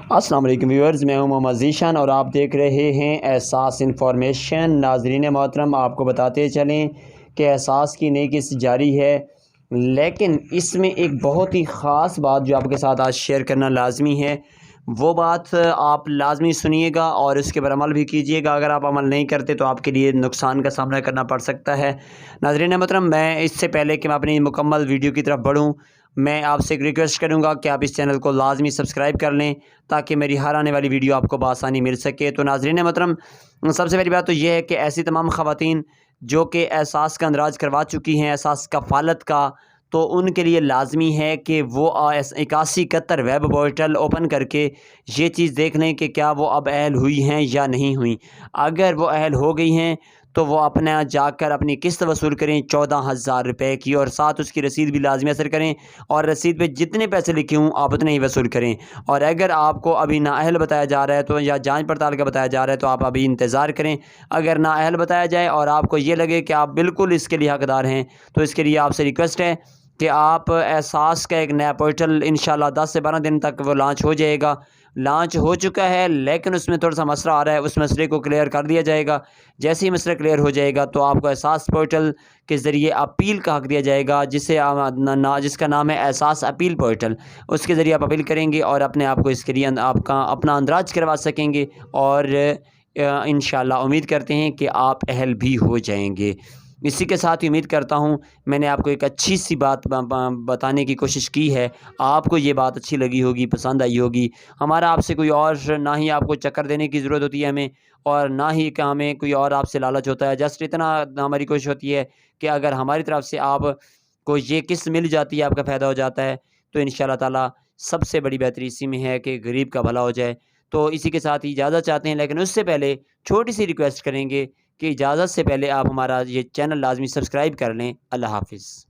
السلام علیکم ویورز، میں ہوں محمد ذیشان اور آپ دیکھ رہے ہیں احساس انفارمیشن۔ ناظرین محترم، آپ کو بتاتے چلیں کہ احساس کی نئی قسط جاری ہے، لیکن اس میں ایک بہت ہی خاص بات جو آپ کے ساتھ آج شیئر کرنا لازمی ہے، وہ بات آپ لازمی سنیے گا اور اس کے پر عمل بھی کیجیے گا۔ اگر آپ عمل نہیں کرتے تو آپ کے لیے نقصان کا سامنا کرنا پڑ سکتا ہے۔ ناظرین محترم، میں اس سے پہلے کہ میں اپنی مکمل ویڈیو کی طرف بڑھوں، میں آپ سے ایک ریکویسٹ کروں گا کہ آپ اس چینل کو لازمی سبسکرائب کر لیں تاکہ میری ہر آنے والی ویڈیو آپ کو بآسانی مل سکے۔ تو ناظرین محترم، سب سے پہلی بات تو یہ ہے کہ ایسی تمام خواتین جو کہ احساس کا اندراج کروا چکی ہیں، احساس کفالت کا، تو ان کے لیے لازمی ہے کہ وہ 8171 ویب پورٹل اوپن کر کے یہ چیز دیکھ لیں کہ کیا وہ اب اہل ہوئی ہیں یا نہیں ہوئی۔ اگر وہ اہل ہو گئی ہیں تو وہ اپنا جا کر اپنی قسط وصول کریں 14,000 روپے کی، اور ساتھ اس کی رسید بھی لازمی اثر کریں، اور رسید پہ جتنے پیسے لکھے ہوں آپ اتنے ہی وصول کریں۔ اور اگر آپ کو ابھی نااہل بتایا جا رہا ہے تو یا جانچ پڑتال کا بتایا جا رہا ہے تو آپ ابھی انتظار کریں۔ اگر نااہل بتایا جائے اور آپ کو یہ لگے کہ آپ بالکل اس کے لیے حقدار ہیں تو اس کے لیے آپ سے ریکویسٹ ہے کہ آپ احساس کا ایک نیا پورٹل انشاءاللہ 10 سے 12 دن تک وہ لانچ ہو جائے گا۔ لانچ ہو چکا ہے لیکن اس میں تھوڑا سا مسئلہ آ رہا ہے، اس مسئلے کو کلیئر کر دیا جائے گا۔ جیسے ہی مسئلہ کلیئر ہو جائے گا تو آپ کو احساس پورٹل کے ذریعے اپیل کا حق دیا جائے گا، جس کا نام ہے احساس اپیل پورٹل۔ اس کے ذریعے آپ اپیل کریں گے اور اپنے آپ کو اس کے لیے آپ کا اپنا اندراج کروا سکیں گے، اور انشاءاللہ امید کرتے ہیں کہ آپ اہل بھی ہو جائیں گے۔ اسی کے ساتھ ہی امید کرتا ہوں میں نے آپ کو ایک اچھی سی بات بتانے کی کوشش کی ہے، آپ کو یہ بات اچھی لگی ہوگی، پسند آئی ہوگی۔ ہمارا آپ سے کوئی اور نہ ہی آپ کو چکر دینے کی ضرورت ہوتی ہے ہمیں، اور نہ ہی کہ ہمیں کوئی اور آپ سے لالچ ہوتا ہے۔ جسٹ اتنا ہماری کوشش ہوتی ہے کہ اگر ہماری طرف سے آپ کو یہ قسط مل جاتی ہے، آپ کا فائدہ ہو جاتا ہے، تو انشاءاللہ تعالی سب سے بڑی بہتری اسی میں ہے کہ غریب کا بھلا ہو جائے۔ تو اسی کے ساتھ ہی اجازت چاہتے ہیں، لیکن اس سے پہلے چھوٹی سی ریکویسٹ کریں گے کہ اجازت سے پہلے آپ ہمارا یہ چینل لازمی سبسکرائب کر لیں۔ اللہ حافظ۔